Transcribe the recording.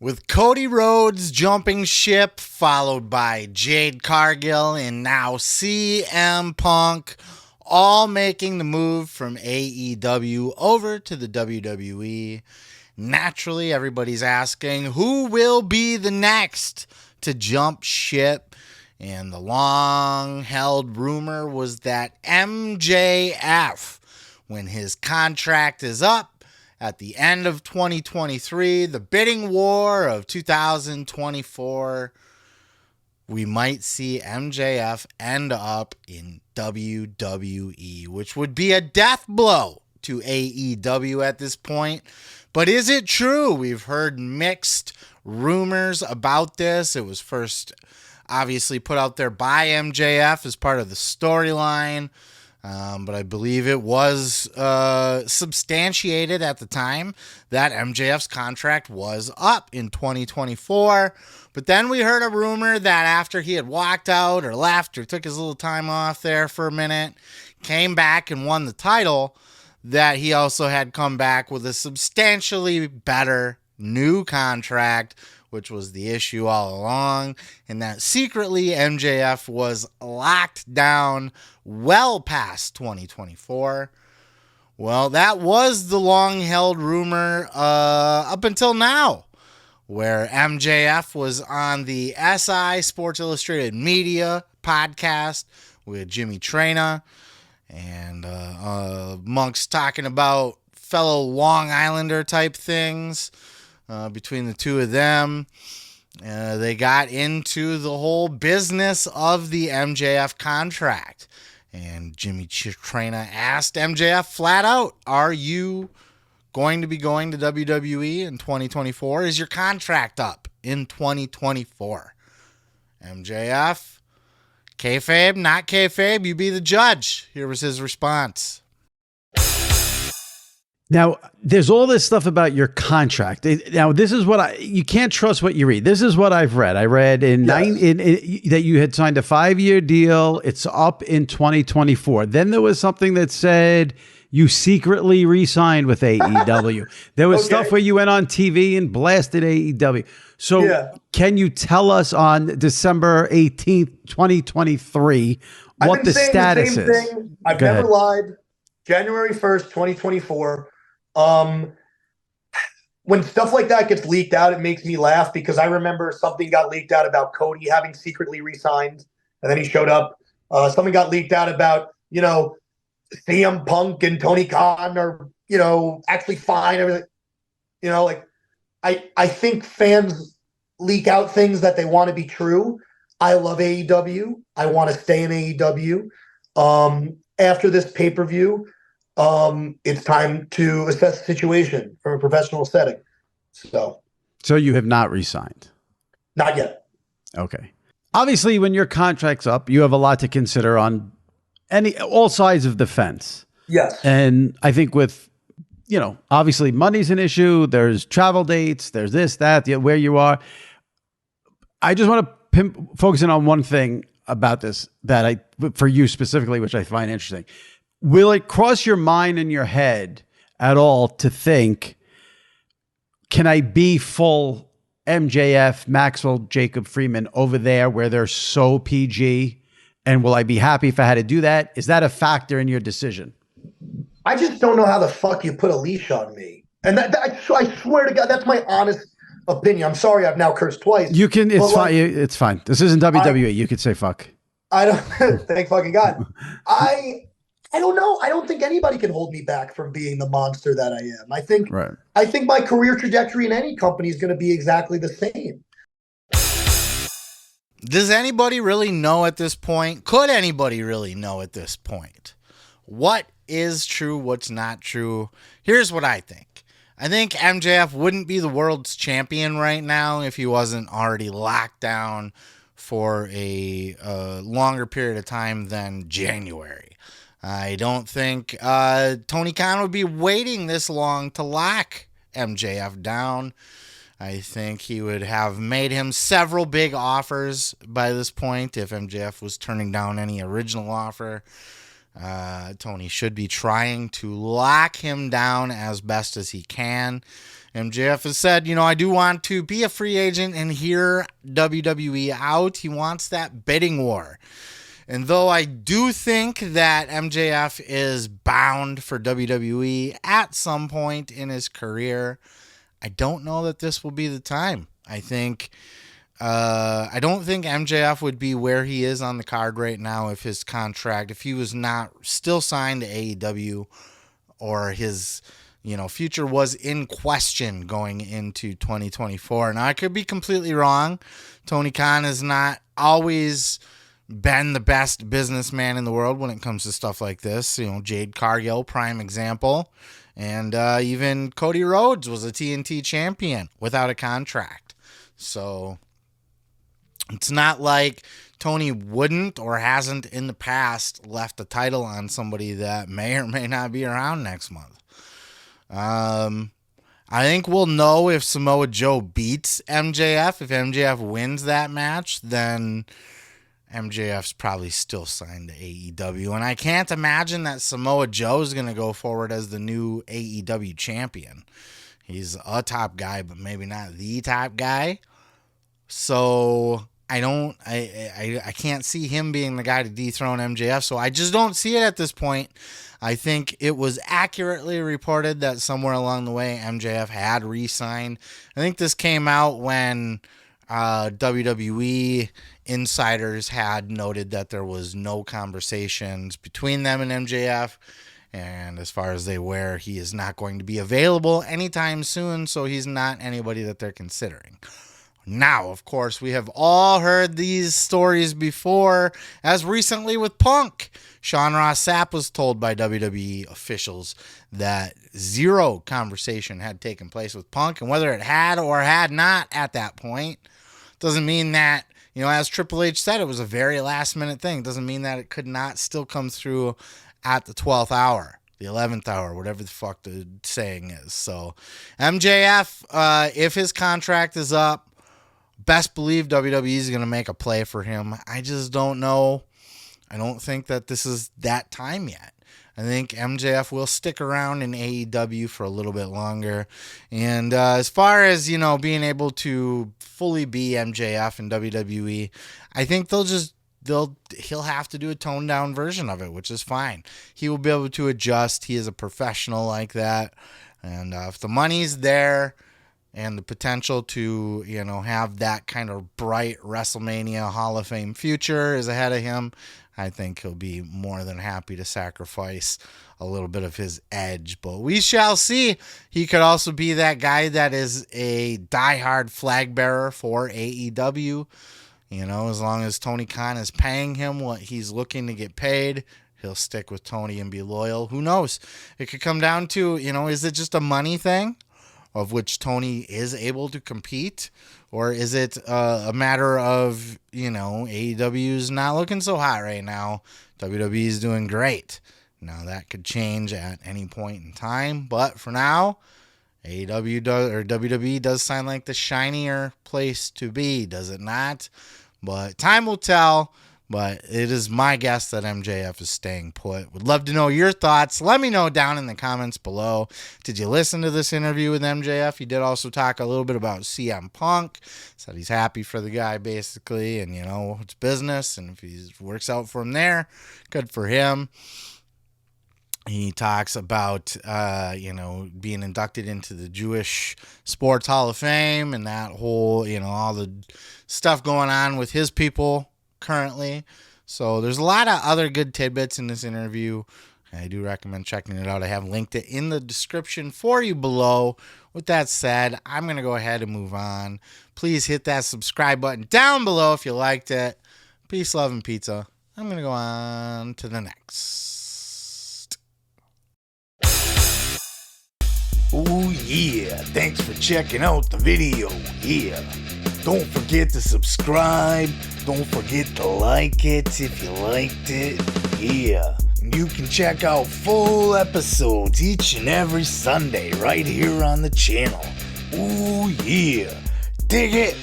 With Cody Rhodes jumping ship, followed by Jade Cargill and now CM Punk, all making the move from AEW over to the WWE. Naturally, everybody's asking, who will be the next to jump ship? And the long-held rumor was that MJF, when his contract is up, at the end of 2023, the bidding war of 2024, we might see MJF end up in WWE, which would be a death blow to AEW at this point. But is it true? We've heard mixed rumors about this. It was first obviously put out there by MJF as part of the storyline. But I believe it was substantiated at the time that MJF's contract was up in 2024. But then we heard a rumor that after he had walked out or left or took his little time off there for a minute, came back and won the title, that he also had come back with a substantially better new contract, which was the issue all along, and that secretly MJF was locked down well past 2024. Well, that was the long-held rumor up until now, where MJF was on the SI Sports Illustrated Media podcast with Jimmy Traina, and amongst talking about fellow Long Islander type things. Between the two of them, they got into the whole business of the MJF contract. And Jimmy Traina asked MJF flat out, are you going to be going to WWE in 2024? Is your contract up in 2024? MJF, kayfabe, not kayfabe, you be the judge. Here was his response. Now, there's all this stuff about your contract. Now, this is what you can't trust what you read. This is what I've read. I read that you had signed a 5-year deal. It's up in 2024. Then there was something that said you secretly re-signed with AEW. There was stuff where you went on TV and blasted AEW. So can you tell us on December 18th, 2023, what the status is? Thing. I've never lied. January 1st, 2024. When stuff like that gets leaked out, it makes me laugh because I remember something got leaked out about Cody having secretly re-signed and then he showed up. Something got leaked out about, CM Punk and Tony Khan are, actually fine. Everything, I think fans leak out things that they want to be true. I love AEW. I want to stay in AEW. After this pay-per-view, it's time to assess the situation from a professional setting. So you have not re-signed? Not yet. Okay. Obviously, when your contract's up, you have a lot to consider on all sides of the fence. Yes. And I think with, obviously money's an issue. There's travel dates. There's this, that, where you are. I just want to focus in on one thing about this for you specifically, which I find interesting. Will it cross your mind and your head at all to think, can I be full MJF, Maxwell, Jacob, Friedman over there where they're so PG? And will I be happy if I had to do that? Is that a factor in your decision? I just don't know how the fuck you put a leash on me. And I swear to God, that's my honest opinion. I'm sorry I've now cursed twice. You can, it's fine. It's fine. This isn't WWE. You could say fuck. I don't, thank fucking God. I don't know. I don't think anybody can hold me back from being the monster that I am. I think my career trajectory in any company is going to be exactly the same. Does anybody really know at this point? Could anybody really know at this point? What is true? What's not true? Here's what I think. I think MJF wouldn't be the world's champion right now if he wasn't already locked down for a longer period of time than January. I don't think Tony Khan would be waiting this long to lock MJF down. I think he would have made him several big offers by this point if MJF was turning down any original offer. Tony should be trying to lock him down as best as he can. MJF has said, I do want to be a free agent and hear WWE out. He wants that bidding war. And though I do think that MJF is bound for WWE at some point in his career, I don't know that this will be the time. I don't think MJF would be where he is on the card right now if he was not still signed to AEW, or his, future was in question going into 2024. Now, I could be completely wrong. Tony Khan has not always been the best businessman in the world when it comes to stuff like this. Jade Cargill, prime example. And even Cody Rhodes was a TNT champion without a contract. So it's not like Tony wouldn't or hasn't in the past left the title on somebody that may or may not be around next month. I think we'll know if Samoa Joe beats MJF. If MJF wins that match, then MJF's probably still signed to AEW. And I can't imagine that Samoa Joe is going to go forward as the new AEW champion. He's a top guy, but maybe not the top guy. So I can't see him being the guy to dethrone MJF. So I just don't see it at this point. I think it was accurately reported that somewhere along the way MJF had re-signed. I think this came out when WWE insiders had noted that there was no conversations between them and MJF. And as far as they were, he is not going to be available anytime soon. So he's not anybody that they're considering. Now, of course, we have all heard these stories before, as recently with Punk. Sean Ross Sapp was told by WWE officials that zero conversation had taken place with Punk, and whether it had or had not at that point doesn't mean that, as Triple H said, it was a very last-minute thing. Doesn't mean that it could not still come through at the 12th hour. The 11th hour, whatever the fuck the saying is. So, MJF, if his contract is up, best believe WWE is going to make a play for him. I just don't know. I don't think that this is that time yet. I think MJF will stick around in AEW for a little bit longer. And as far as, being able to fully be MJF in WWE, I think he'll have to do a toned down version of it, which is fine. He will be able to adjust. He is a professional like that. And if the money's there and the potential to, have that kind of bright WrestleMania Hall of Fame future is ahead of him, I think he'll be more than happy to sacrifice a little bit of his edge. But we shall see. He could also be that guy that is a diehard flag bearer for AEW. As long as Tony Khan is paying him what he's looking to get paid, he'll stick with Tony and be loyal. Who knows? It could come down to, is it just a money thing, of which Tony is able to compete? Or is it a matter of, AEW is not looking so hot right now. WWE is doing great. Now, that could change at any point in time. But for now, WWE does sound like the shinier place to be, does it not? But time will tell. But it is my guess that MJF is staying put. Would love to know your thoughts. Let me know down in the comments below. Did you listen to this interview with MJF? He did also talk a little bit about CM Punk. Said he's happy for the guy, basically. And, it's business. And if he works out for him there, good for him. He talks about, being inducted into the Jewish Sports Hall of Fame and that whole, all the stuff going on with his people currently. So there's a lot of other good tidbits in this interview. I do recommend checking it out. I have linked it in the description for you below. With that said, I'm going to go ahead and move on. Please hit that subscribe button down below if you liked it. Peace, love, and pizza. I'm going to go on to the next. Oh yeah, thanks for checking out the video. Yeah, don't forget to subscribe. Don't forget to like it if you liked it. Yeah, and you can check out full episodes each and every Sunday right here on the channel. Oh yeah, dig it.